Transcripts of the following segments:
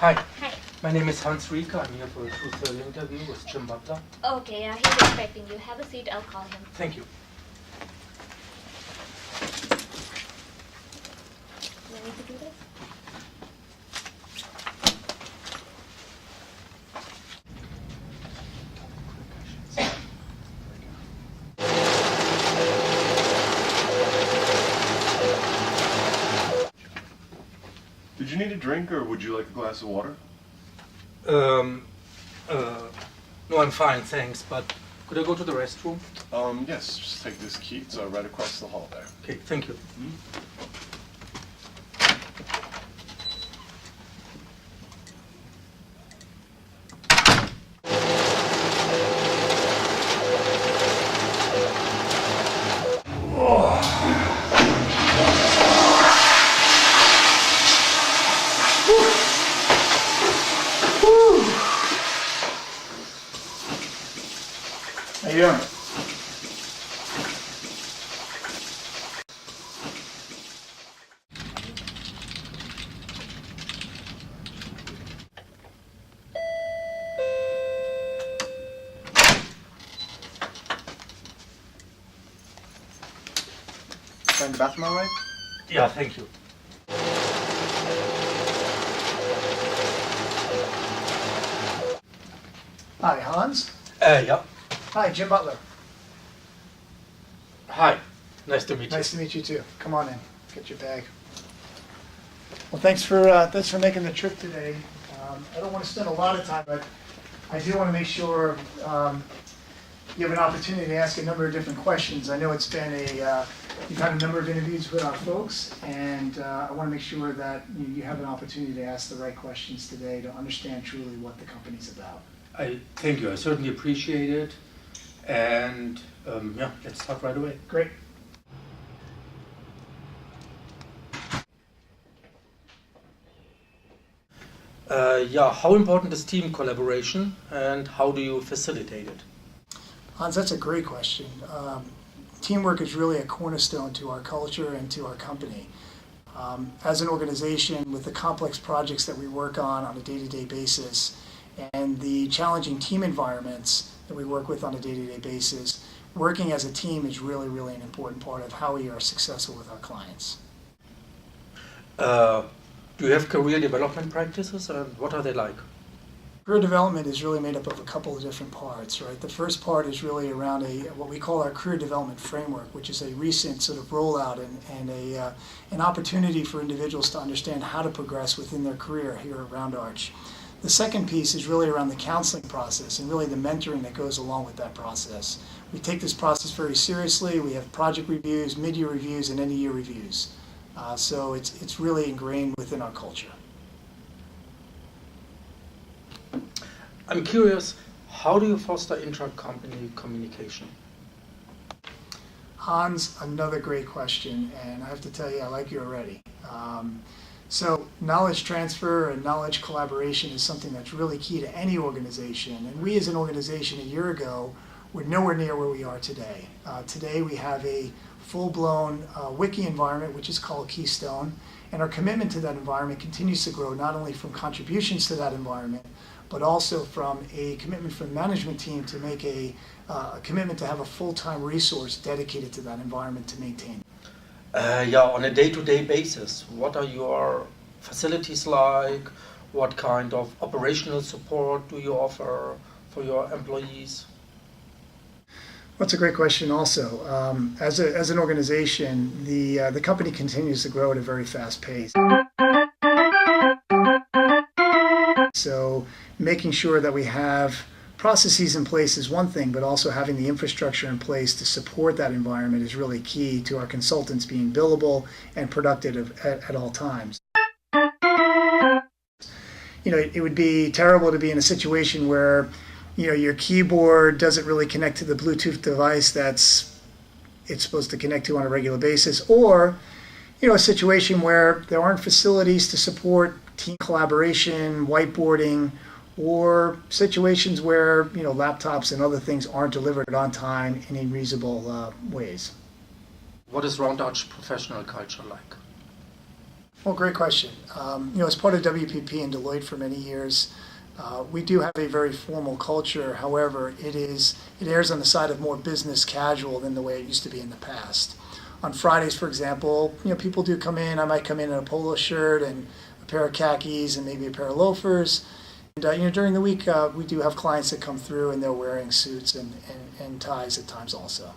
Hi, Hi. my name is Hans Rieker. I'm here for a 2:30 interview with Jim Butler. Okay, he's expecting you. Have a seat, I'll call him. Thank you. Do I need to do this? Did you need a drink or would you like a glass of water? No, I'm fine, thanks, but could I go to the restroom? Yes, just take this key. It's right across the hall there. Okay, thank you. How you doing? Find the bathroom all right? Yeah, thank you. Hi, Hans. Yeah. Hi, Jim Butler. Hi, nice to meet you. Nice to meet you too. Come on in, get your bag. Well, thanks for making the trip today. I don't want to spend a lot of time, but I do want to make sure you have an opportunity to ask a number of different questions. I know it's been you've had a number of interviews with our folks, and I want to make sure that you have an opportunity to ask the right questions today to understand truly what the company's about. I thank you. I certainly appreciate it. And yeah, let's start right away. Great. Yeah, how important is team collaboration and how do you facilitate it? Hans, that's a great question. Teamwork is really a cornerstone to our culture and to our company. As an organization, with the complex projects that we work on a day-to-day basis and the challenging team environments that we work with on a day-to-day basis, working as a team is really, really an important part of how we are successful with our clients. Do you have career development practices and what are they like? Career development is really made up of a couple of different parts, right? The first part is really around what we call our career development framework, which is a recent sort of rollout and an opportunity for individuals to understand how to progress within their career here at Round Arch. The second piece is really around the counseling process and really the mentoring that goes along with that process. We take this process very seriously. We have project reviews, mid-year reviews, and end-of-year reviews. So it's really ingrained within our culture. I'm curious, how do you foster intra-company communication? Hans, another great question, and I have to tell you, I like you already. So knowledge transfer and knowledge collaboration is something that's really key to any organization. And we as an organization a year ago were nowhere near where we are today. Today we have a full-blown wiki environment, which is called Keystone, and our commitment to that environment continues to grow, not only from contributions to that environment, but also from a commitment from the management team to make a commitment to have a full-time resource dedicated to that environment to maintain. Yeah, on a day-to-day basis, what are your facilities like? What kind of operational support do you offer for your employees? That's a great question also. As an organization, the company continues to grow at a very fast pace. So making sure that we have processes in place is one thing, but also having the infrastructure in place to support that environment is really key to our consultants being billable and productive at all times. You know, it would be terrible to be in a situation where, you know, your keyboard doesn't really connect to the Bluetooth device it's supposed to connect to on a regular basis, or, you know, a situation where there aren't facilities to support team collaboration, whiteboarding, or situations where, you know, laptops and other things aren't delivered on time in reasonable ways. What is Round Arch professional culture like? Well, great question. As part of WPP and Deloitte for many years, we do have a very formal culture. However, it errs on the side of more business casual than the way it used to be in the past. On Fridays, for example, people do come in. I might come in a polo shirt and a pair of khakis and maybe a pair of loafers. And during the week, we do have clients that come through and they're wearing suits and ties at times also.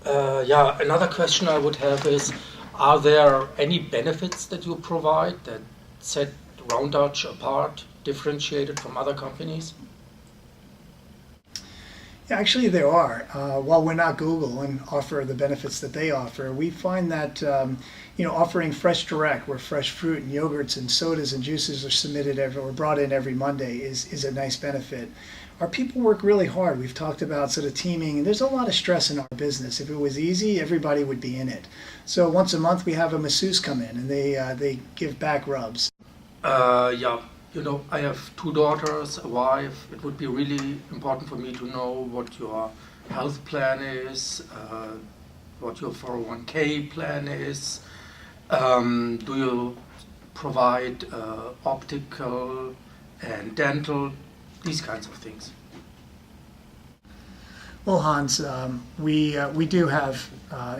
Another question I would have is, are there any benefits that you provide that set Round Dutch apart, differentiated from other companies? Yeah, actually there are. While we're not Google and offer the benefits that they offer, we find that offering Fresh Direct, where fresh fruit and yogurts and sodas and juices are submitted or brought in every Monday, is a nice benefit. Our people work really hard. We've talked about sort of teaming, and there's a lot of stress in our business. If it was easy, everybody would be in it. So once a month we have a masseuse come in and they give back rubs. I have 2 daughters, a wife. It would be really important for me to know what your health plan is, what your 401k plan is. Do you provide optical and dental, these kinds of things? Well, Hans, we do have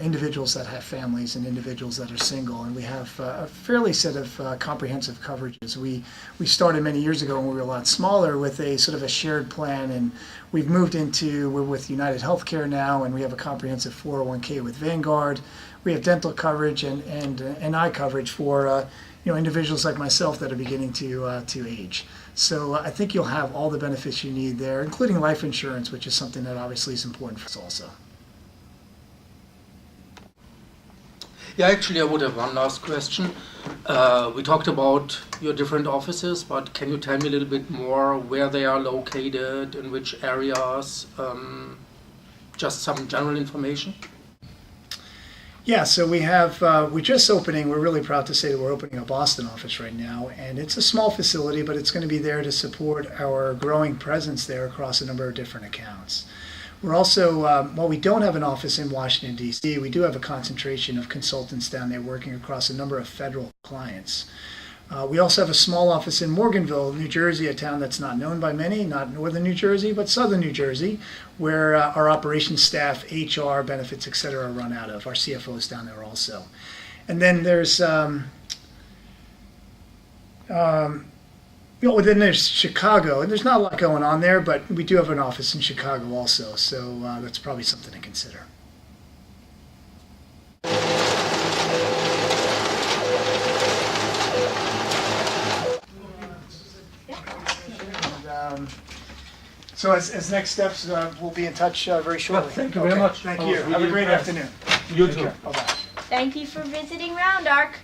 individuals that have families and individuals that are single, and we have a fairly set of comprehensive coverages. We started many years ago when we were a lot smaller with a sort of a shared plan, and we're with United Healthcare now, and we have a comprehensive 401k with Vanguard. We have dental coverage and eye coverage for individuals like myself that are beginning to age. So I think you'll have all the benefits you need there, including life insurance, which is something that obviously is important for us also. Yeah, actually, I would have one last question. We talked about your different offices, but can you tell me a little bit more where they are located, in which areas, just some general information? Yeah, so we're just opening, we're really proud to say that we're opening a Boston office right now, and it's a small facility, but it's going to be there to support our growing presence there across a number of different accounts. We're also, while we don't have an office in Washington, D.C., we do have a concentration of consultants down there working across a number of federal clients. We also have a small office in Morganville, New Jersey, a town that's not known by many, not northern New Jersey, but southern New Jersey, where our operations staff, HR, benefits, etc. are run out of. Our CFO is down there also. And then there's then there's Chicago, and there's not a lot going on there, but we do have an office in Chicago also, so that's probably something to consider. So as next steps, we'll be in touch very shortly. Thank you very much. Thank I you. was Have a really great impressed. afternoon. You Take too. care. Bye-bye. Thank you for visiting Round Arc.